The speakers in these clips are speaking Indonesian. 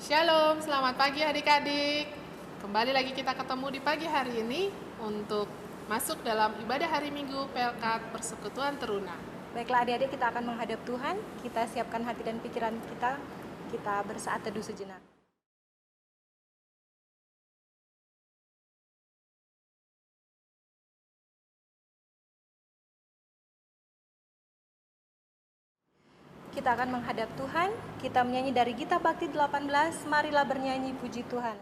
Shalom, selamat pagi adik-adik. Kembali lagi kita ketemu di pagi hari ini untuk masuk dalam ibadah hari Minggu Pelkat Persekutuan Teruna. Baiklah adik-adik, kita akan menghadap Tuhan. Kita siapkan hati dan pikiran kita. Kita bersaat teduh sejenak. Kita akan menghadap Tuhan. Kita menyanyi dari Gita Bakti 18. Marilah bernyanyi puji Tuhan.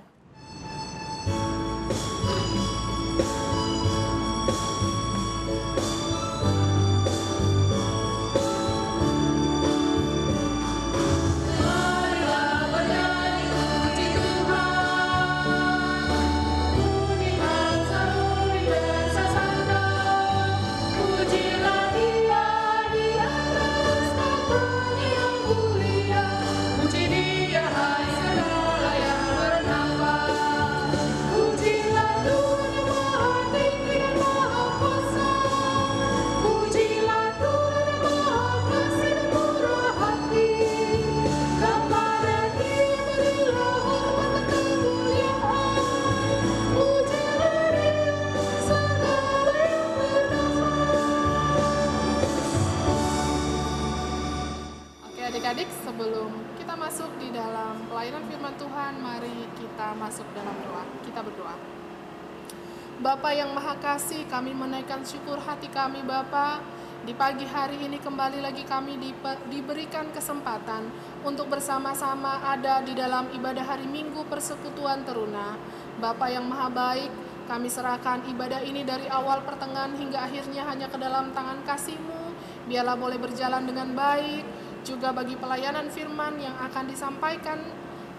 Adik-adik, sebelum kita masuk di dalam pelayanan firman Tuhan, mari kita masuk dalam doa. Kita berdoa. Bapa yang Maha Kasih, kami menaikkan syukur hati kami Bapa. Di pagi hari ini kembali lagi kami diberikan kesempatan untuk bersama-sama ada di dalam ibadah hari Minggu Persekutuan Teruna. Bapa yang Maha Baik, kami serahkan ibadah ini dari awal pertengahan hingga akhirnya hanya ke dalam tangan kasih-Mu. Biarlah boleh berjalan dengan baik, juga bagi pelayanan firman yang akan disampaikan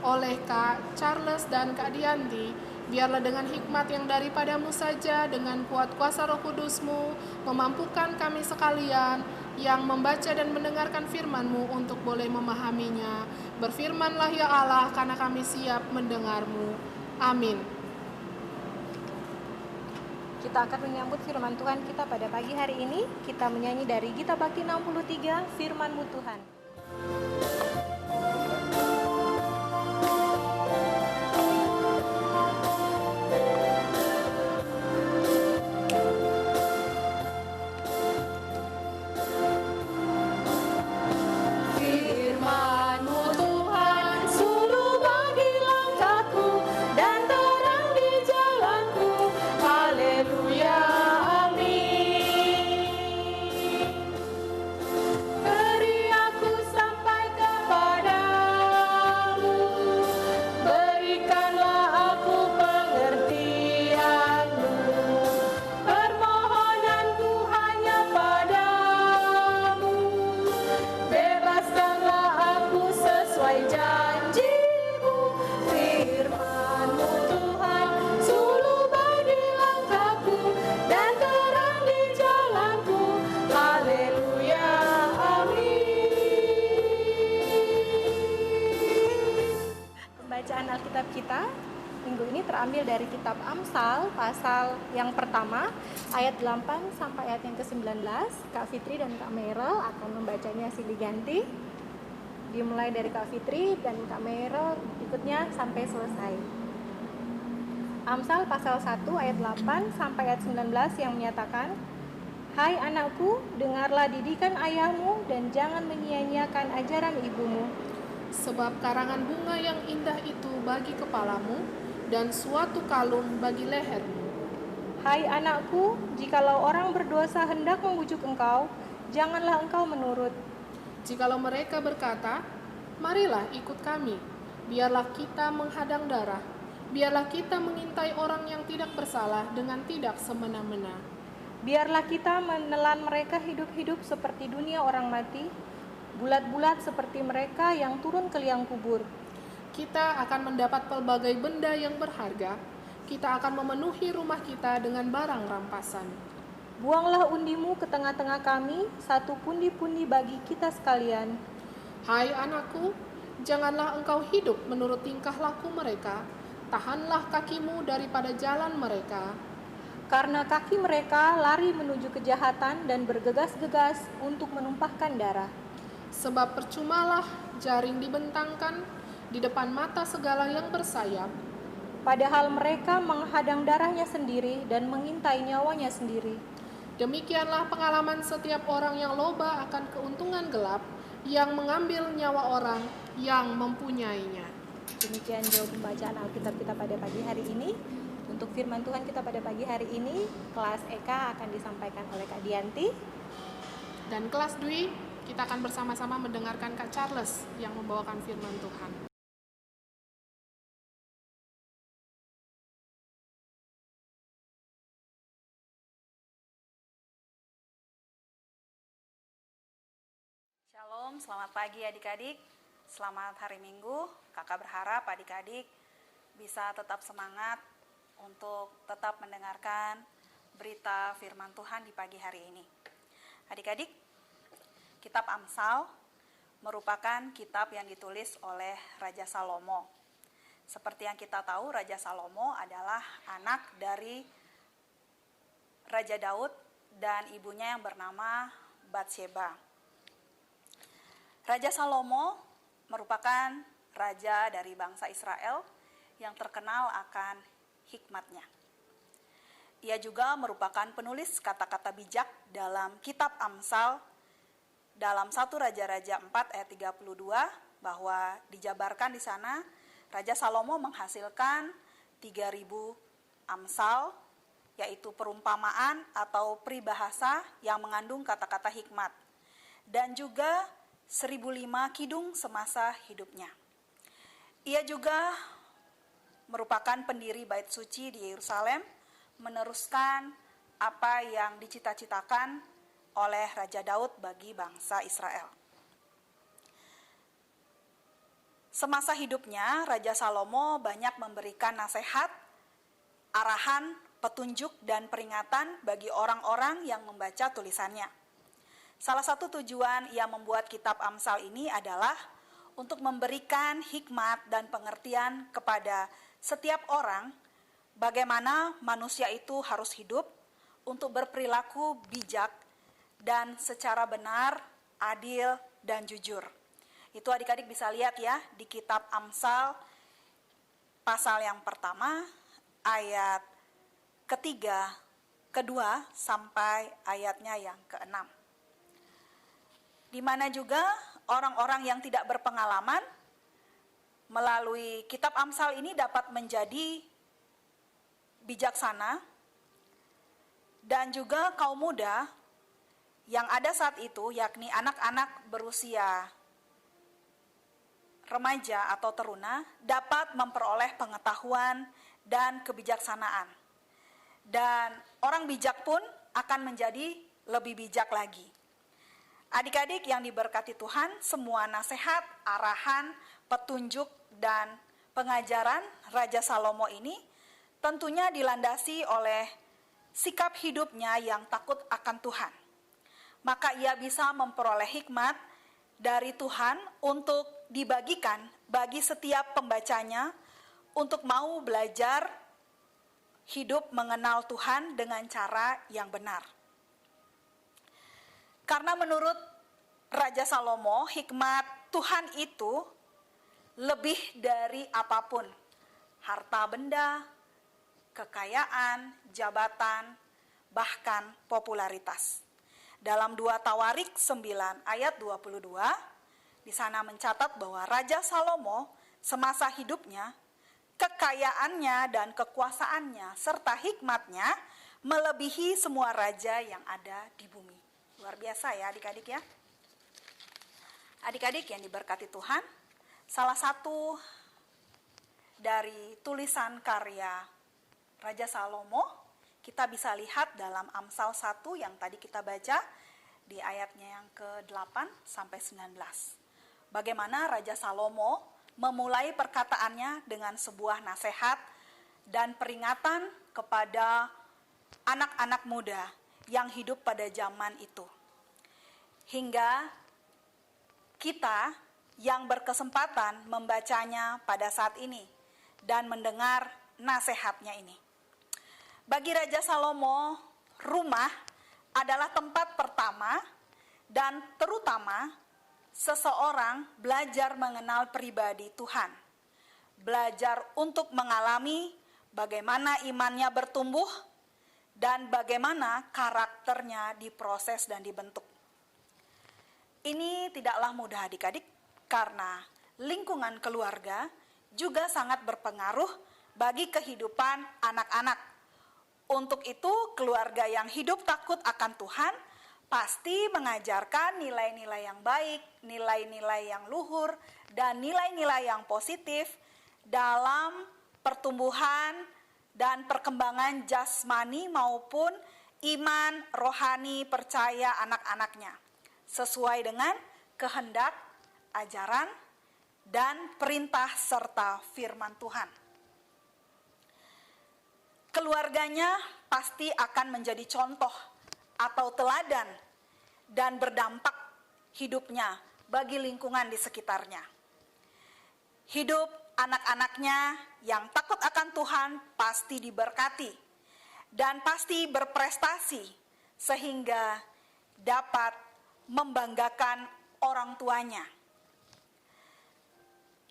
oleh Kak Charles dan Kak Dianti. Biarlah dengan hikmat yang daripada-Mu saja, dengan kuat kuasa Roh Kudus-Mu, memampukan kami sekalian yang membaca dan mendengarkan firman-Mu untuk boleh memahaminya. Berfirmanlah ya Allah, karena kami siap mendengar-Mu. Amin. Kita akan menyambut firman Tuhan kita pada pagi hari ini. Kita menyanyi dari Gita Bakti 63, Firman-Mu Tuhan. Bacaan Alkitab kita minggu ini terambil dari kitab Amsal pasal yang pertama ayat 8 sampai ayat yang ke-19. Kak Fitri dan Kak Merel akan membacanya silih ganti. Dimulai dari Kak Fitri dan Kak Merel ikutnya sampai selesai. Amsal pasal 1 ayat 8 sampai ayat 19 yang menyatakan, "Hai anakku, dengarlah didikan ayahmu dan jangan menyia-nyiakan ajaran ibumu. Sebab karangan bunga yang indah itu bagi kepalamu dan suatu kalung bagi lehermu. Hai anakku, jikalau orang berdosa hendak membujuk engkau, janganlah engkau menurut. Jikalau mereka berkata, marilah ikut kami, biarlah kita menghadang darah, biarlah kita mengintai orang yang tidak bersalah dengan tidak semena-mena. Biarlah kita menelan mereka hidup-hidup seperti dunia orang mati, bulat-bulat seperti mereka yang turun ke liang kubur. Kita akan mendapat pelbagai benda yang berharga, kita akan memenuhi rumah kita dengan barang rampasan. Buanglah undimu ke tengah-tengah kami, satu pundi-pundi bagi kita sekalian. Hai anakku, janganlah engkau hidup menurut tingkah laku mereka, tahanlah kakimu daripada jalan mereka. Karena kaki mereka lari menuju kejahatan dan bergegas-gegas untuk menumpahkan darah. Sebab percumalah jaring dibentangkan di depan mata segala yang bersayap, padahal mereka menghadang darahnya sendiri dan mengintai nyawanya sendiri. demikianlah pengalaman setiap orang yang loba akan keuntungan gelap, yang mengambil nyawa orang yang mempunyainya. Demikian jauh pembacaan Alkitab kita pada pagi hari ini. Untuk firman Tuhan kita pada pagi hari ini, kelas Eka akan disampaikan oleh Kak Dianti. Dan kelas Dwi, kita akan bersama-sama mendengarkan Kak Charles yang membawakan firman Tuhan. Shalom, selamat pagi adik-adik. Selamat hari Minggu. Kakak berharap adik-adik bisa tetap semangat untuk tetap mendengarkan berita firman Tuhan di pagi hari ini. Adik-adik, kitab Amsal merupakan kitab yang ditulis oleh Raja Salomo. Seperti yang kita tahu, Raja Salomo adalah anak dari Raja Daud dan ibunya yang bernama Batsheba. Raja Salomo merupakan raja dari bangsa Israel yang terkenal akan hikmatnya. Ia juga merupakan penulis kata-kata bijak dalam kitab Amsal dalam 1 Raja-Raja 4 ayat 32, bahwa dijabarkan di sana Raja Salomo menghasilkan 3.000 Amsal, yaitu perumpamaan atau peribahasa yang mengandung kata-kata hikmat, dan juga 1.005 kidung semasa hidupnya. Ia juga merupakan pendiri bait suci di Yerusalem, meneruskan apa yang dicita-citakan oleh Raja Daud bagi bangsa Israel. Semasa hidupnya, Raja Salomo banyak memberikan nasihat, arahan, petunjuk, dan peringatan bagi orang-orang yang membaca tulisannya. Salah satu tujuan ia membuat kitab Amsal ini adalah untuk memberikan hikmat dan pengertian kepada setiap orang bagaimana manusia itu harus hidup untuk berperilaku bijak dan secara benar, adil, dan jujur. Itu adik-adik bisa lihat ya di kitab Amsal pasal yang pertama, ayat ketiga, kedua, sampai ayatnya yang keenam. Di mana juga orang-orang yang tidak berpengalaman melalui kitab Amsal ini dapat menjadi bijaksana, dan juga kaum muda yang ada saat itu, yakni anak-anak berusia remaja atau teruna, dapat memperoleh pengetahuan dan kebijaksanaan. Dan orang bijak pun akan menjadi lebih bijak lagi. Adik-adik yang diberkati Tuhan, semua nasihat, arahan, petunjuk, dan pengajaran Raja Salomo ini tentunya dilandasi oleh sikap hidupnya yang takut akan Tuhan. Maka ia bisa memperoleh hikmat dari Tuhan untuk dibagikan bagi setiap pembacanya untuk mau belajar hidup mengenal Tuhan dengan cara yang benar. Karena menurut Raja Salomo, hikmat Tuhan itu lebih dari apapun, harta benda, kekayaan, jabatan, bahkan popularitas. Dalam 2 Tawarik 9 ayat 22, di sana mencatat bahwa Raja Salomo semasa hidupnya, kekayaannya dan kekuasaannya serta hikmatnya melebihi semua raja yang ada di bumi. Luar biasa ya adik-adik ya. Adik-adik yang diberkati Tuhan, salah satu dari tulisan karya Raja Salomo kita bisa lihat dalam Amsal 1 yang tadi kita baca di ayatnya yang ke-8 sampai 19. Bagaimana Raja Salomo memulai perkataannya dengan sebuah nasihat dan peringatan kepada anak-anak muda yang hidup pada zaman itu. Hingga kita yang berkesempatan membacanya pada saat ini dan mendengar nasihatnya ini. Bagi Raja Salomo, rumah adalah tempat pertama dan terutama seseorang belajar mengenal pribadi Tuhan. belajar untuk mengalami bagaimana imannya bertumbuh dan bagaimana karakternya diproses dan dibentuk. Ini tidaklah mudah adik-adik karena lingkungan keluarga juga sangat berpengaruh bagi kehidupan anak-anak. Untuk itu, keluarga yang hidup takut akan Tuhan pasti mengajarkan nilai-nilai yang baik, nilai-nilai yang luhur, dan nilai-nilai yang positif dalam pertumbuhan dan perkembangan jasmani maupun iman, rohani, percaya anak-anaknya, sesuai dengan kehendak, ajaran, dan perintah serta firman Tuhan. Keluarganya pasti akan menjadi contoh atau teladan dan berdampak hidupnya bagi lingkungan di sekitarnya. Hidup anak-anaknya yang takut akan Tuhan pasti diberkati dan pasti berprestasi sehingga dapat membanggakan orang tuanya.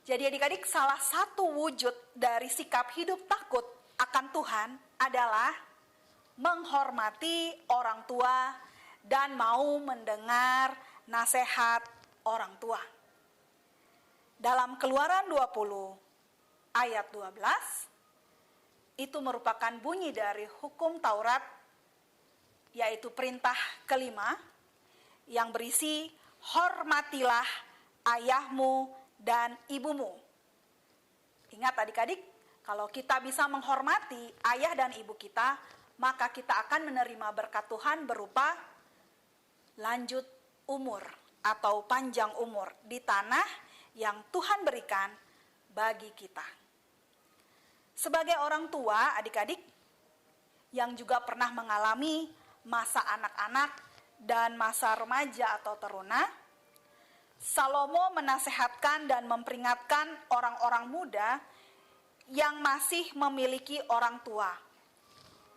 Jadi adik-adik, salah satu wujud dari sikap hidup takut akan Tuhan adalah menghormati orang tua dan mau mendengar nasihat orang tua. Dalam Keluaran 20 ayat 12, itu merupakan bunyi dari hukum Taurat, yaitu perintah kelima yang berisi hormatilah ayahmu dan ibumu. Ingat adik-adik, kalau kita bisa menghormati ayah dan ibu kita, maka kita akan menerima berkat Tuhan berupa lanjut umur atau panjang umur di tanah yang Tuhan berikan bagi kita. Sebagai orang tua, adik-adik yang juga pernah mengalami masa anak-anak dan masa remaja atau teruna, Salomo menasehatkan dan memperingatkan orang-orang muda yang masih memiliki orang tua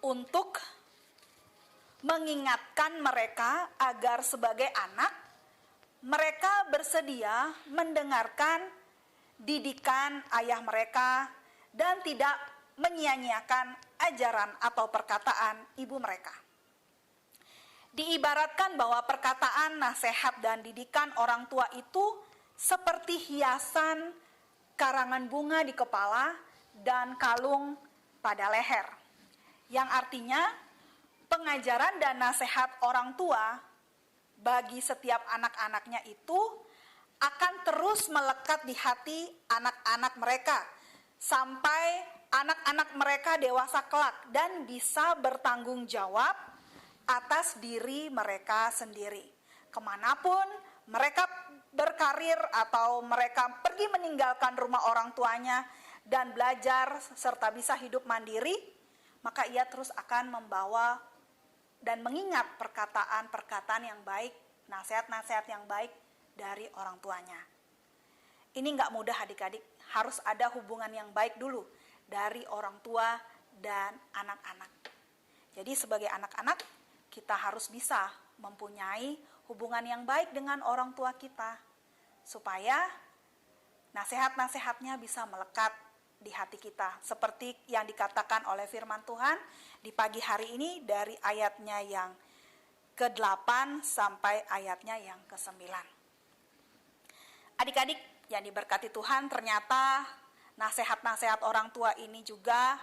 untuk mengingatkan mereka agar sebagai anak mereka bersedia mendengarkan didikan ayah mereka dan tidak menyia-nyiakan ajaran atau perkataan ibu mereka. Diibaratkan bahwa perkataan, nasihat, dan didikan orang tua itu seperti hiasan karangan bunga di kepala dan kalung pada leher. Yang artinya pengajaran dan nasihat orang tua bagi setiap anak-anaknya itu akan terus melekat di hati anak-anak mereka sampai anak-anak mereka dewasa kelak dan bisa bertanggung jawab atas diri mereka sendiri. Kemanapun mereka berkarir atau mereka pergi meninggalkan rumah orang tuanya dan belajar serta bisa hidup mandiri, maka ia terus akan membawa dan mengingat perkataan-perkataan yang baik, nasihat-nasihat yang baik dari orang tuanya. Ini nggak mudah adik-adik, harus ada hubungan yang baik dulu dari orang tua dan anak-anak. Jadi sebagai anak-anak, kita harus bisa mempunyai hubungan yang baik dengan orang tua kita, supaya nasihat-nasihatnya bisa melekat di hati kita. Seperti yang dikatakan oleh firman Tuhan di pagi hari ini dari ayatnya yang ke-8 sampai ayatnya yang ke-9. Adik-adik yang diberkati Tuhan, ternyata nasihat-nasihat orang tua ini juga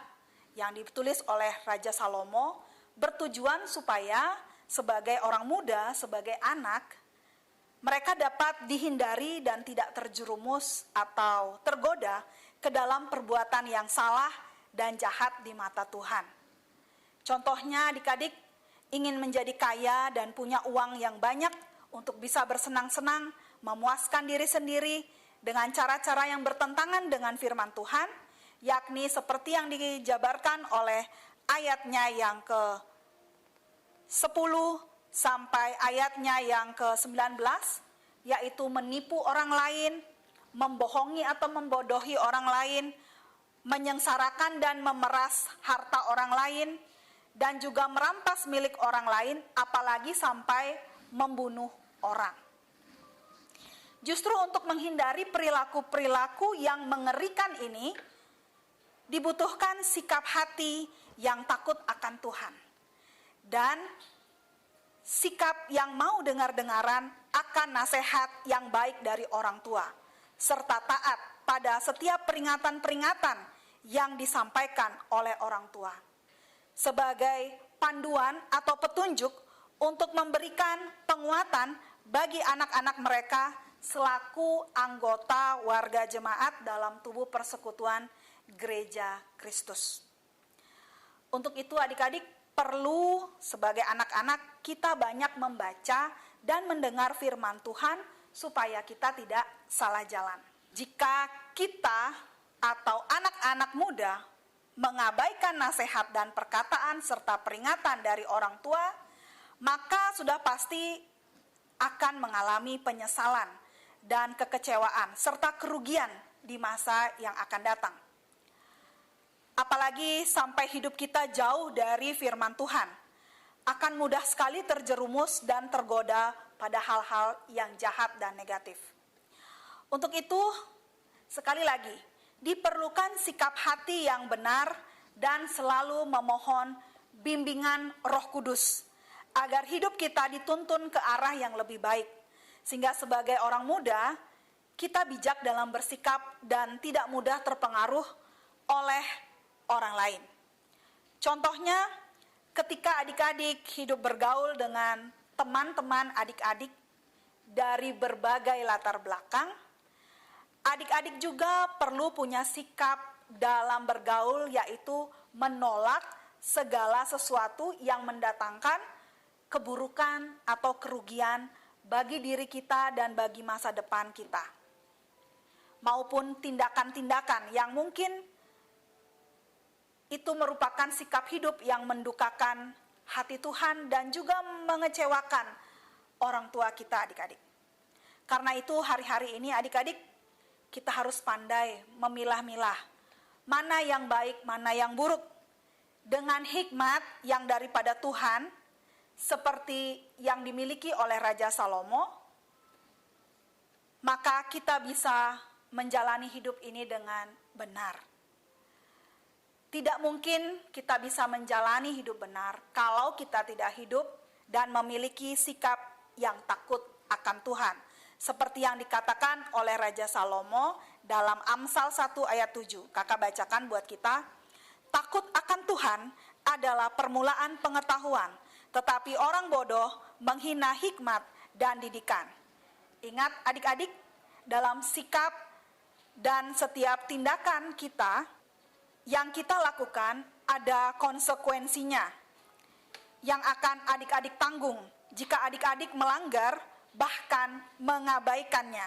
yang ditulis oleh Raja Salomo bertujuan supaya sebagai orang muda, sebagai anak, mereka dapat dihindari dan tidak terjerumus atau tergoda ke dalam perbuatan yang salah dan jahat di mata Tuhan. Contohnya adik-adik ingin menjadi kaya dan punya uang yang banyak untuk bisa bersenang-senang, memuaskan diri sendiri dengan cara-cara yang bertentangan dengan firman Tuhan, yakni seperti yang dijabarkan oleh ayatnya yang ke-10 sampai ayatnya yang ke-19, yaitu menipu orang lain, membohongi atau membodohi orang lain, menyengsarakan dan memeras harta orang lain, dan juga merampas milik orang lain, apalagi sampai membunuh orang. Justru untuk menghindari perilaku-perilaku yang mengerikan ini, dibutuhkan sikap hati yang takut akan Tuhan. Dan sikap yang mau dengar-dengaran akan nasihat yang baik dari orang tua, serta taat pada setiap peringatan-peringatan yang disampaikan oleh orang tua. Sebagai panduan atau petunjuk untuk memberikan penguatan bagi anak-anak mereka selaku anggota warga jemaat dalam tubuh persekutuan Gereja Kristus. Untuk itu adik-adik perlu sebagai anak-anak kita banyak membaca dan mendengar firman Tuhan supaya kita tidak salah jalan. Jika kita atau anak-anak muda mengabaikan nasihat dan perkataan serta peringatan dari orang tua, maka sudah pasti akan mengalami penyesalan dan kekecewaan serta kerugian di masa yang akan datang. Apalagi sampai hidup kita jauh dari firman Tuhan, akan mudah sekali terjerumus dan tergoda pada hal-hal yang jahat dan negatif. Untuk itu, sekali lagi, diperlukan sikap hati yang benar dan selalu memohon bimbingan Roh Kudus agar hidup kita dituntun ke arah yang lebih baik. Sehingga sebagai orang muda, kita bijak dalam bersikap dan tidak mudah terpengaruh oleh orang lain. Contohnya, ketika adik-adik hidup bergaul dengan teman-teman adik-adik dari berbagai latar belakang, adik-adik juga perlu punya sikap dalam bergaul, yaitu menolak segala sesuatu yang mendatangkan keburukan atau kerugian bagi diri kita dan bagi masa depan kita. Maupun tindakan-tindakan yang mungkin itu merupakan sikap hidup yang mendukakan hati Tuhan dan juga mengecewakan orang tua kita adik-adik. Karena itu hari-hari ini adik-adik kita harus pandai memilah-milah mana yang baik, mana yang buruk. Dengan hikmat yang daripada Tuhan, seperti yang dimiliki oleh Raja Salomo, maka kita bisa menjalani hidup ini dengan benar. Tidak mungkin kita bisa menjalani hidup benar kalau kita tidak hidup dan memiliki sikap yang takut akan Tuhan. Seperti yang dikatakan oleh Raja Salomo dalam Amsal 1 ayat 7. Kakak bacakan buat kita. Takut akan Tuhan adalah permulaan pengetahuan, tetapi orang bodoh menghina hikmat dan didikan. Ingat adik-adik, dalam sikap dan setiap tindakan kita yang kita lakukan ada konsekuensinya yang akan adik-adik tanggung jika adik-adik melanggar bahkan mengabaikannya.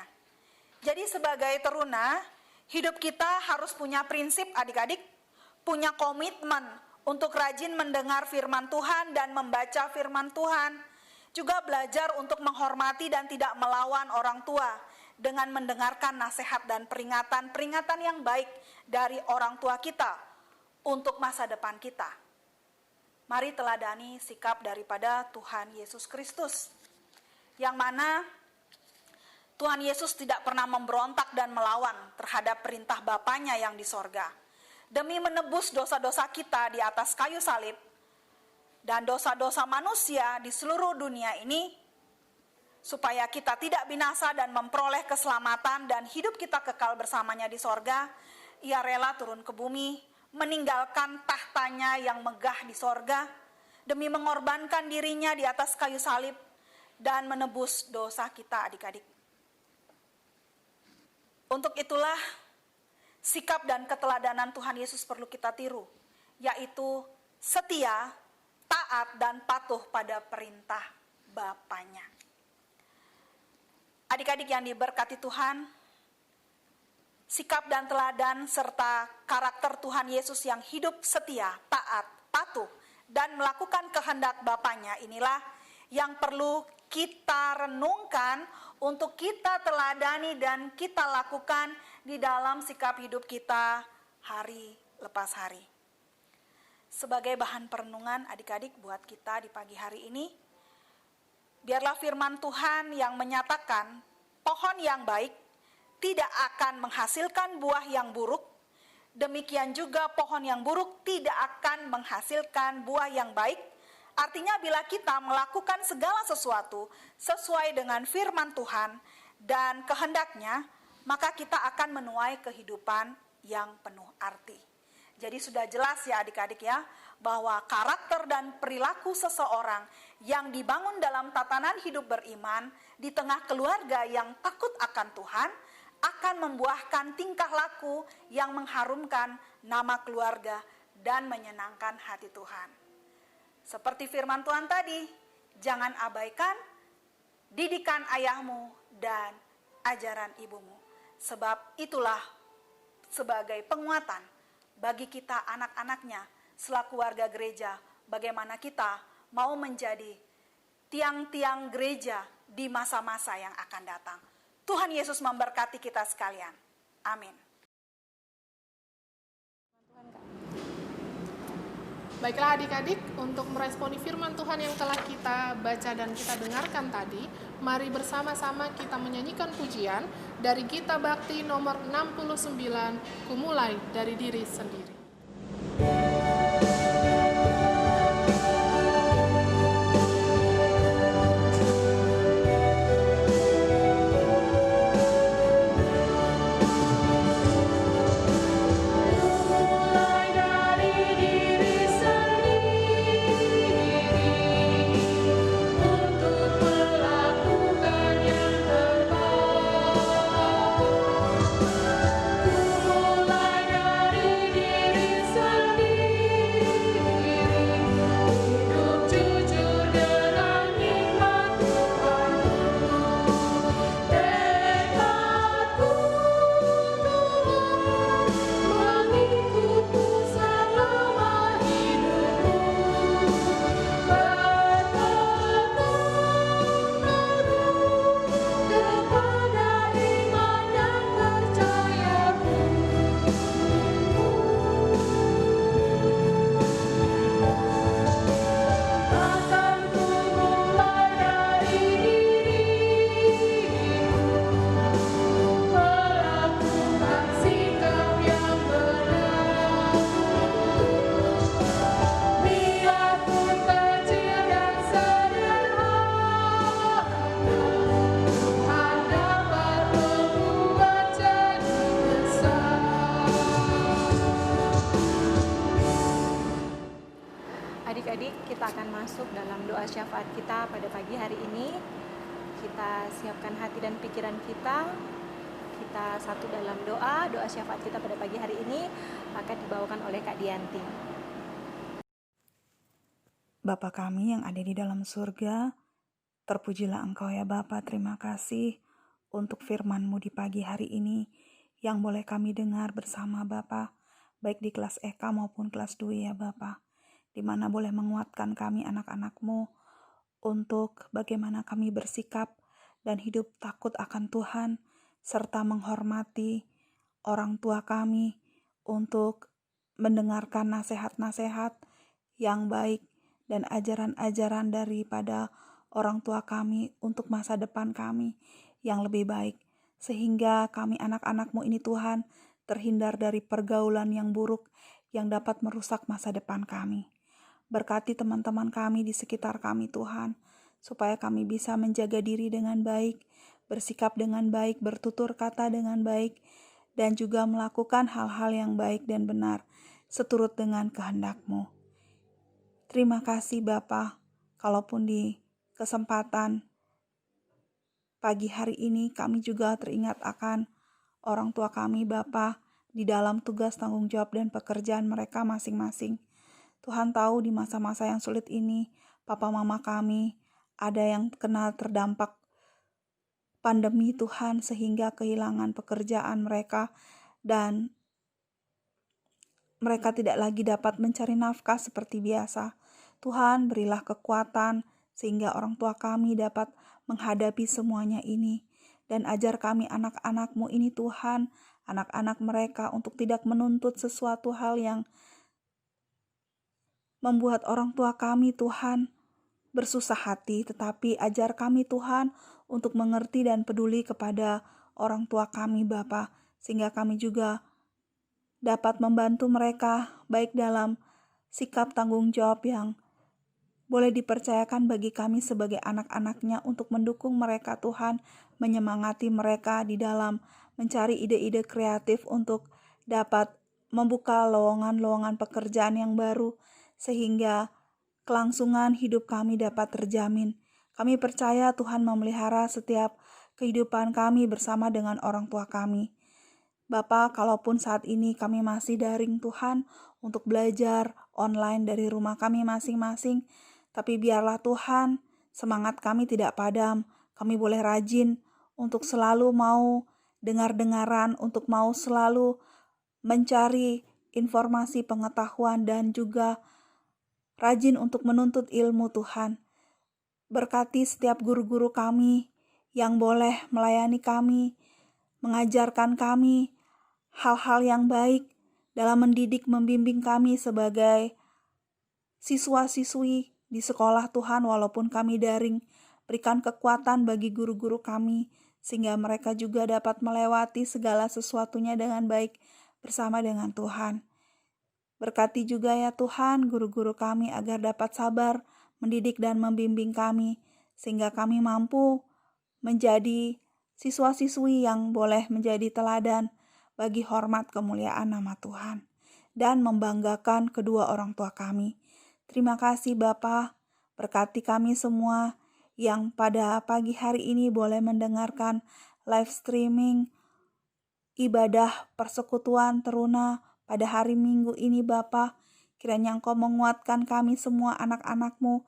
Jadi sebagai teruna, hidup kita harus punya prinsip adik-adik, punya komitmen untuk rajin mendengar firman Tuhan dan membaca firman Tuhan. Juga belajar untuk menghormati dan tidak melawan orang tua dengan mendengarkan nasihat dan peringatan yang baik dari orang tua kita untuk masa depan kita. Mari teladani sikap daripada Tuhan Yesus Kristus, yang mana Tuhan Yesus tidak pernah memberontak dan melawan terhadap perintah Bapanya yang di sorga. Demi menebus dosa-dosa kita di atas kayu salib dan dosa-dosa manusia di seluruh dunia ini, supaya kita tidak binasa dan memperoleh keselamatan dan hidup kita kekal bersamanya di sorga, ia rela turun ke bumi, meninggalkan tahtanya yang megah di sorga, demi mengorbankan dirinya di atas kayu salib, dan menebus dosa kita adik-adik. Untuk itulah, sikap dan keteladanan Tuhan Yesus perlu kita tiru, yaitu setia, taat, dan patuh pada perintah Bapanya. Adik-adik yang diberkati Tuhan, sikap dan teladan serta karakter Tuhan Yesus yang hidup setia, taat, patuh, dan melakukan kehendak Bapanya inilah yang perlu kita renungkan untuk kita teladani dan kita lakukan di dalam sikap hidup kita hari lepas hari. Sebagai bahan perenungan adik-adik buat kita di pagi hari ini, biarlah firman Tuhan yang menyatakan pohon yang baik tidak akan menghasilkan buah yang buruk, demikian juga pohon yang buruk tidak akan menghasilkan buah yang baik. Artinya bila kita melakukan segala sesuatu sesuai dengan firman Tuhan dan kehendaknya, maka kita akan menuai kehidupan yang penuh arti. Jadi sudah jelas ya adik-adik ya, bahwa karakter dan perilaku seseorang yang dibangun dalam tatanan hidup beriman di tengah keluarga yang takut akan Tuhan akan membuahkan tingkah laku yang mengharumkan nama keluarga dan menyenangkan hati Tuhan. Seperti firman Tuhan tadi, jangan abaikan didikan ayahmu dan ajaran ibumu. Sebab itulah sebagai penguatan bagi kita anak-anaknya selaku warga gereja, bagaimana kita mau menjadi tiang-tiang gereja di masa-masa yang akan datang. Tuhan Yesus memberkati kita sekalian. Amin. Baiklah adik-adik, untuk meresponi firman Tuhan yang telah kita baca dan kita dengarkan tadi, mari bersama-sama kita menyanyikan pujian dari Gita Bakti nomor 69, Ku Mulai Dari Diri Sendiri. Adik-adik, kita akan masuk dalam doa syafaat kita pada pagi hari ini. Kita siapkan hati dan pikiran kita. Kita satu dalam doa syafaat kita pada pagi hari ini akan dibawakan oleh Kak Dianti. Bapa kami yang ada di dalam surga, terpujilah Engkau ya Bapa. Terima kasih untuk firman-Mu di pagi hari ini yang boleh kami dengar bersama Bapa, baik di kelas EK maupun kelas 2 ya Bapa, di mana boleh menguatkan kami anak-anak-Mu untuk bagaimana kami bersikap dan hidup takut akan Tuhan, serta menghormati orang tua kami untuk mendengarkan nasihat-nasihat yang baik dan ajaran-ajaran daripada orang tua kami untuk masa depan kami yang lebih baik, sehingga kami anak-anak-Mu ini Tuhan terhindar dari pergaulan yang buruk yang dapat merusak masa depan kami. Berkati teman-teman kami di sekitar kami Tuhan, supaya kami bisa menjaga diri dengan baik, bersikap dengan baik, bertutur kata dengan baik, dan juga melakukan hal-hal yang baik dan benar, seturut dengan kehendak-Mu. Terima kasih Bapa, kalaupun di kesempatan pagi hari ini kami juga teringat akan orang tua kami Bapa di dalam tugas tanggung jawab dan pekerjaan mereka masing-masing. Tuhan tahu di masa-masa yang sulit ini, papa mama kami ada yang kena terdampak pandemi Tuhan sehingga kehilangan pekerjaan mereka dan mereka tidak lagi dapat mencari nafkah seperti biasa. Tuhan berilah kekuatan sehingga orang tua kami dapat menghadapi semuanya ini. Dan ajar kami anak-anak-Mu ini Tuhan, anak-anak mereka untuk tidak menuntut sesuatu hal yang membuat orang tua kami Tuhan bersusah hati, tetapi ajar kami Tuhan untuk mengerti dan peduli kepada orang tua kami Bapa, sehingga kami juga dapat membantu mereka baik dalam sikap tanggung jawab yang boleh dipercayakan bagi kami sebagai anak-anaknya untuk mendukung mereka Tuhan, menyemangati mereka di dalam mencari ide-ide kreatif untuk dapat membuka lowongan-lowongan pekerjaan yang baru sehingga kelangsungan hidup kami dapat terjamin. Kami percaya Tuhan memelihara setiap kehidupan kami bersama dengan orang tua kami. Bapa, kalaupun saat ini kami masih daring Tuhan untuk belajar online dari rumah kami masing-masing, tapi biarlah Tuhan semangat kami tidak padam. Kami boleh rajin untuk selalu mau dengar-dengaran, untuk mau selalu mencari informasi pengetahuan dan juga rajin untuk menuntut ilmu Tuhan. Berkati setiap guru-guru kami yang boleh melayani kami, mengajarkan kami hal-hal yang baik dalam mendidik membimbing kami sebagai siswa-siswi di sekolah Tuhan walaupun kami daring. Berikan kekuatan bagi guru-guru kami sehingga mereka juga dapat melewati segala sesuatunya dengan baik bersama dengan Tuhan. Berkati juga ya Tuhan guru-guru kami agar dapat sabar mendidik dan membimbing kami sehingga kami mampu menjadi siswa-siswi yang boleh menjadi teladan bagi hormat kemuliaan nama Tuhan dan membanggakan kedua orang tua kami. Terima kasih Bapa, berkati kami semua yang pada pagi hari ini boleh mendengarkan live streaming ibadah persekutuan teruna pada hari Minggu ini Bapa. Kiranya Engkau menguatkan kami semua anak-anak-Mu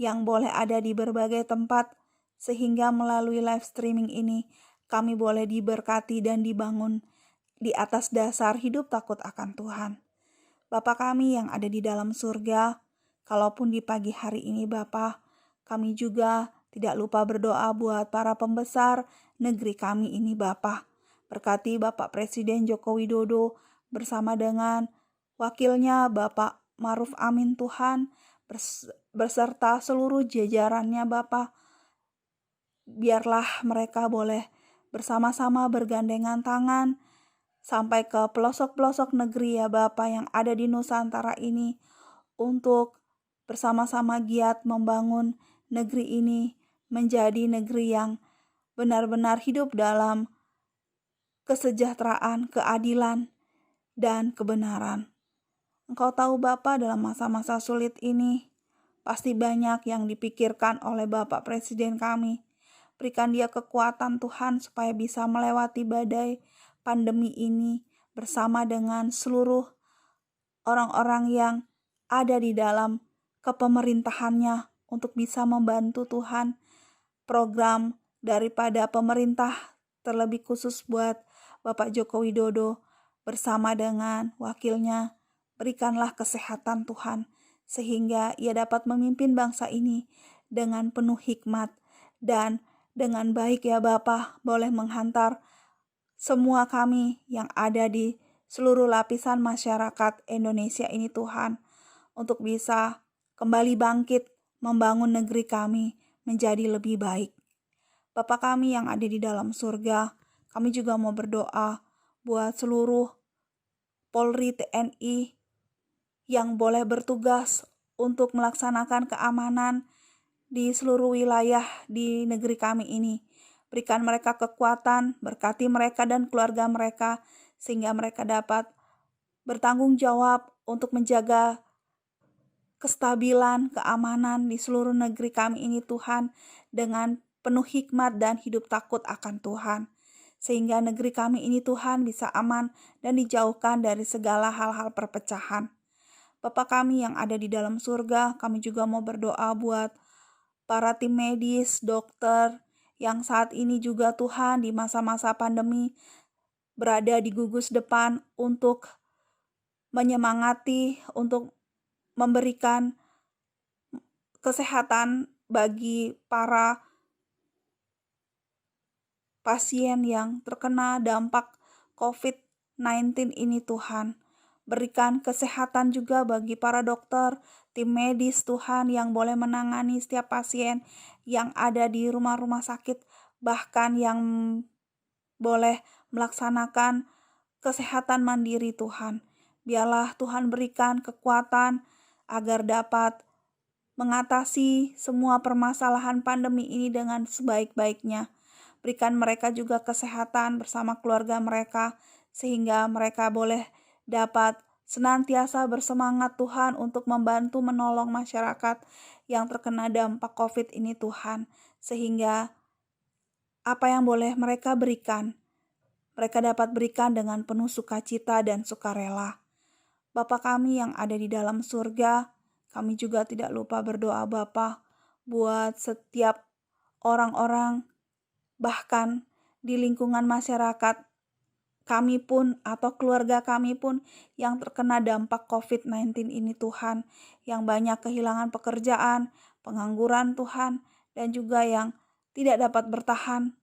yang boleh ada di berbagai tempat sehingga melalui live streaming ini kami boleh diberkati dan dibangun di atas dasar hidup takut akan Tuhan. Bapa kami yang ada di dalam surga, kalaupun di pagi hari ini Bapa, kami juga tidak lupa berdoa buat para pembesar negeri kami ini Bapa. Berkati Bapak Presiden Joko Widodo bersama dengan wakilnya Bapak Maruf Amin Tuhan, beserta seluruh jajarannya Bapa. Biarlah mereka boleh bersama-sama bergandengan tangan sampai ke pelosok-pelosok negeri ya Bapa yang ada di Nusantara ini untuk bersama-sama giat membangun negeri ini menjadi negeri yang benar-benar hidup dalam kesejahteraan, keadilan, dan kebenaran. Engkau tahu Bapa dalam masa-masa sulit ini pasti banyak yang dipikirkan oleh Bapak Presiden kami. Berikan dia kekuatan Tuhan supaya bisa melewati badai pandemi ini bersama dengan seluruh orang-orang yang ada di dalam kepemerintahannya untuk bisa membantu Tuhan program daripada pemerintah terlebih khusus buat Bapak Joko Widodo bersama dengan wakilnya. Berikanlah kesehatan Tuhan sehingga ia dapat memimpin bangsa ini dengan penuh hikmat dan dengan baik ya Bapa, boleh menghantar semua kami yang ada di seluruh lapisan masyarakat Indonesia ini Tuhan untuk bisa kembali bangkit membangun negeri kami menjadi lebih baik. Bapa kami yang ada di dalam surga, kami juga mau berdoa buat seluruh Polri TNI yang boleh bertugas untuk melaksanakan keamanan di seluruh wilayah di negeri kami ini. Berikan mereka kekuatan, berkati mereka dan keluarga mereka, sehingga mereka dapat bertanggung jawab untuk menjaga kestabilan, keamanan di seluruh negeri kami ini Tuhan, dengan penuh hikmat dan hidup takut akan Tuhan. Sehingga negeri kami ini Tuhan bisa aman dan dijauhkan dari segala hal-hal perpecahan. Bapa kami yang ada di dalam surga, kami juga mau berdoa buat para tim medis, dokter, yang saat ini juga Tuhan di masa-masa pandemi berada di gugus depan untuk menyemangati, untuk memberikan kesehatan bagi para pasien yang terkena dampak COVID-19 ini Tuhan. Berikan kesehatan juga bagi para dokter, tim medis Tuhan yang boleh menangani setiap pasien yang ada di rumah-rumah sakit, bahkan yang boleh melaksanakan kesehatan mandiri Tuhan. Biarlah Tuhan berikan kekuatan agar dapat mengatasi semua permasalahan pandemi ini dengan sebaik-baiknya. Berikan mereka juga kesehatan bersama keluarga mereka, sehingga mereka boleh dapat senantiasa bersemangat Tuhan untuk membantu menolong masyarakat yang terkena dampak COVID ini Tuhan. Sehingga apa yang boleh mereka berikan, mereka dapat berikan dengan penuh sukacita dan sukarela. Bapa kami yang ada di dalam surga, kami juga tidak lupa berdoa Bapa buat setiap orang-orang, bahkan di lingkungan masyarakat kami pun atau keluarga kami pun yang terkena dampak COVID-19 ini Tuhan, yang banyak kehilangan pekerjaan, pengangguran Tuhan, dan juga yang tidak dapat bertahan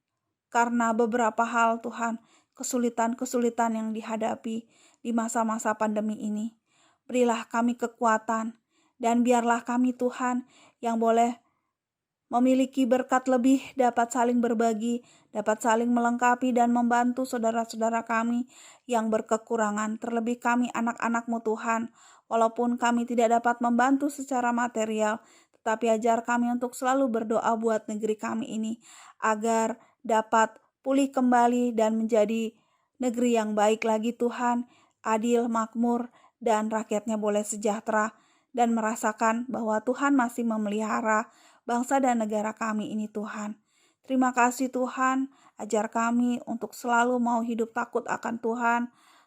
karena beberapa hal Tuhan, kesulitan-kesulitan yang dihadapi di masa-masa pandemi ini. Berilah kami kekuatan, dan biarlah kami Tuhan yang boleh memiliki berkat lebih, dapat saling berbagi, dapat saling melengkapi dan membantu saudara-saudara kami yang berkekurangan, terlebih kami anak-anak-Mu Tuhan. Walaupun kami tidak dapat membantu secara material, tetapi ajar kami untuk selalu berdoa buat negeri kami ini, agar dapat pulih kembali dan menjadi negeri yang baik lagi Tuhan, adil, makmur, dan rakyatnya boleh sejahtera dan merasakan bahwa Tuhan masih memelihara bangsa dan negara kami ini Tuhan. Terima kasih Tuhan, ajar kami untuk selalu mau hidup takut akan Tuhan,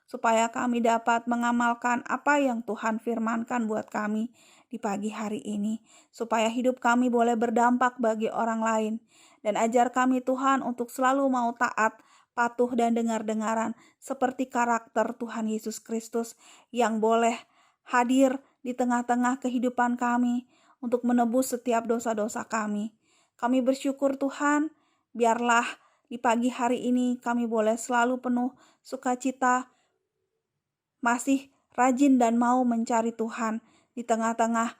supaya kami dapat mengamalkan apa yang Tuhan firmankan buat kami di pagi hari ini, supaya hidup kami boleh berdampak bagi orang lain. Dan ajar kami Tuhan untuk selalu mau taat, patuh dan dengar-dengaran seperti karakter Tuhan Yesus Kristus yang boleh hadir di tengah-tengah kehidupan kami untuk menebus setiap dosa-dosa kami. Kami bersyukur Tuhan, biarlah di pagi hari ini kami boleh selalu penuh sukacita, masih rajin dan mau mencari Tuhan di tengah-tengah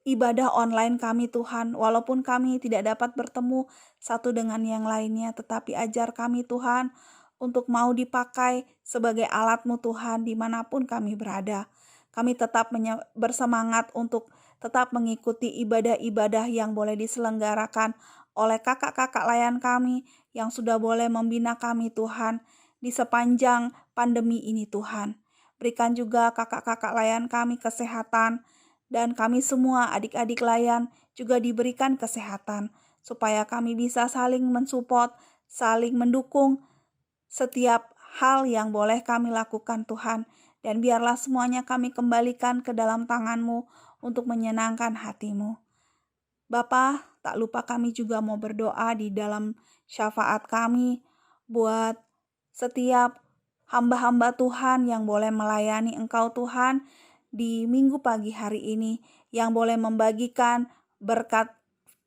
ibadah online kami Tuhan, walaupun kami tidak dapat bertemu satu dengan yang lainnya, tetapi ajar kami Tuhan untuk mau dipakai sebagai alat-Mu Tuhan dimanapun kami berada. Kami tetap bersemangat untuk tetap mengikuti ibadah-ibadah yang boleh diselenggarakan oleh kakak-kakak layan kami yang sudah boleh membina kami Tuhan di sepanjang pandemi ini Tuhan. Berikan juga kakak-kakak layan kami kesehatan, dan kami semua adik-adik layan juga diberikan kesehatan, supaya kami bisa saling mensupport, saling mendukung setiap hal yang boleh kami lakukan Tuhan. Dan biarlah semuanya kami kembalikan ke dalam tangan-Mu untuk menyenangkan hati-Mu. Bapa, tak lupa kami juga mau berdoa di dalam syafaat kami buat setiap hamba-hamba Tuhan yang boleh melayani Engkau Tuhan di minggu pagi hari ini, yang boleh membagikan berkat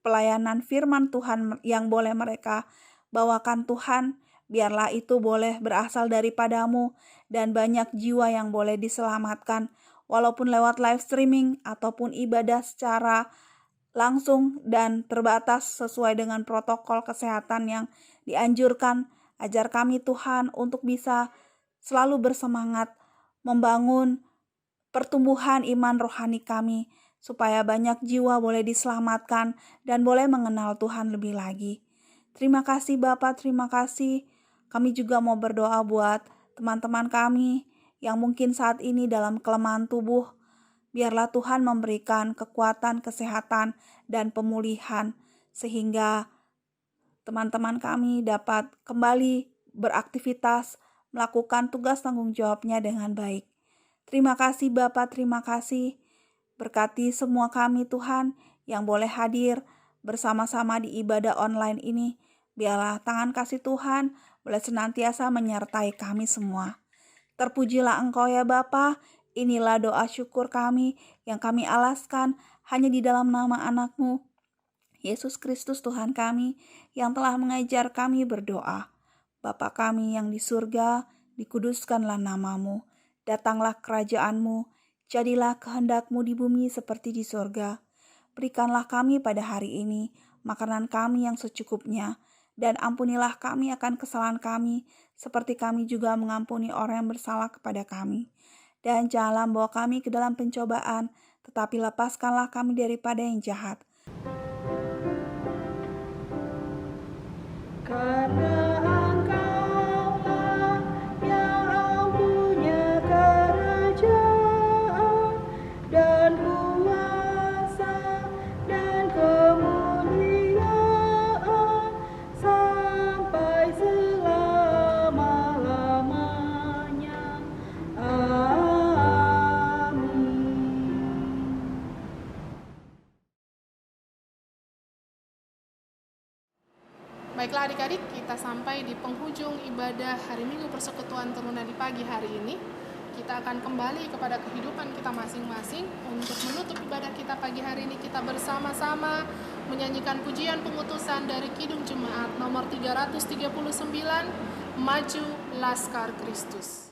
pelayanan firman Tuhan yang boleh mereka bawakan Tuhan. Biarlah itu boleh berasal daripada-Mu dan banyak jiwa yang boleh diselamatkan, walaupun lewat live streaming ataupun ibadah secara langsung dan terbatas sesuai dengan protokol kesehatan yang dianjurkan. Ajar kami Tuhan untuk bisa selalu bersemangat membangun pertumbuhan iman rohani kami, supaya banyak jiwa boleh diselamatkan dan boleh mengenal Tuhan lebih lagi. Terima kasih Bapa, terima kasih. Kami juga mau berdoa buat teman-teman kami yang mungkin saat ini dalam kelemahan tubuh. Biarlah Tuhan memberikan kekuatan, kesehatan, dan pemulihan, sehingga teman-teman kami dapat kembali beraktivitas, melakukan tugas tanggung jawabnya dengan baik. Terima kasih Bapa, terima kasih. Berkati semua kami Tuhan yang boleh hadir bersama-sama di ibadah online ini. Biarlah tangan kasih Tuhan boleh senantiasa menyertai kami semua. Terpujilah Engkau ya Bapa. Inilah doa syukur kami yang kami alaskan hanya di dalam nama anak-Mu, Yesus Kristus Tuhan kami, yang telah mengajar kami berdoa. Bapa kami yang di surga, dikuduskanlah nama-Mu. Datanglah kerajaan-Mu, jadilah kehendak-Mu di bumi seperti di sorga. Berikanlah kami pada hari ini makanan kami yang secukupnya, dan ampunilah kami akan kesalahan kami, seperti kami juga mengampuni orang yang bersalah kepada kami. Dan janganlah membawa kami ke dalam pencobaan, tetapi lepaskanlah kami daripada yang jahat. Karena Engkaulah yang punya kerajaan dan kuasa dan kemuliaan sampai selama-lamanya. Amin. Baiklah adik-adik, kita sampai di penghujung ibadah hari Minggu Persekutuan Teruna di pagi hari ini. Kita akan kembali kepada kehidupan kita masing-masing. Untuk menutup ibadah kita pagi hari ini, kita bersama-sama menyanyikan pujian pengutusan dari Kidung Jemaat nomor 339, Maju Laskar Kristus.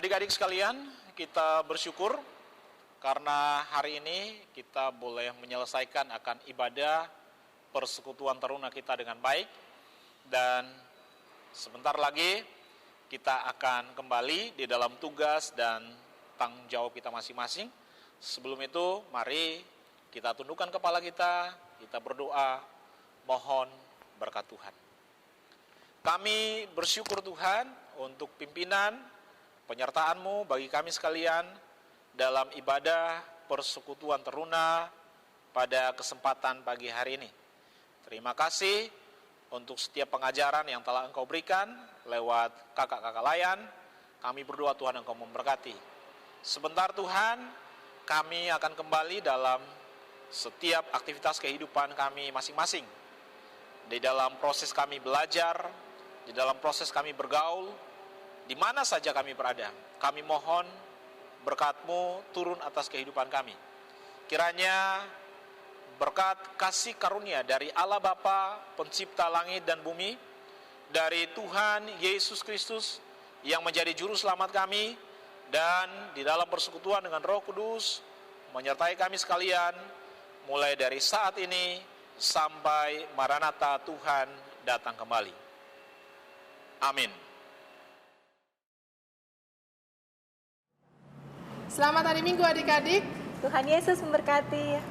Adik-adik sekalian, kita bersyukur karena hari ini kita boleh menyelesaikan akan ibadah persekutuan teruna kita dengan baik. Dan sebentar lagi kita akan kembali di dalam tugas dan tanggung jawab kita masing-masing. Sebelum itu, mari kita tundukkan kepala kita berdoa, mohon berkat Tuhan. Kami bersyukur Tuhan untuk pimpinan, penyertaan-Mu bagi kami sekalian dalam ibadah persekutuan teruna pada kesempatan pagi hari ini. Terima kasih untuk setiap pengajaran yang telah Engkau berikan lewat kakak-kakak layan. Kami berdoa Tuhan Engkau memberkati. Sebentar Tuhan, kami akan kembali dalam setiap aktivitas kehidupan kami masing-masing. Di dalam proses kami belajar, di dalam proses kami bergaul, di mana saja kami berada, kami mohon berkat-Mu turun atas kehidupan kami. Kiranya berkat kasih karunia dari Allah Bapa, pencipta langit dan bumi, dari Tuhan Yesus Kristus yang menjadi juru selamat kami, dan di dalam persekutuan dengan Roh Kudus, menyertai kami sekalian, mulai dari saat ini sampai Maranatha Tuhan datang kembali. Amin. Selamat hari Minggu adik-adik. Tuhan Yesus memberkati.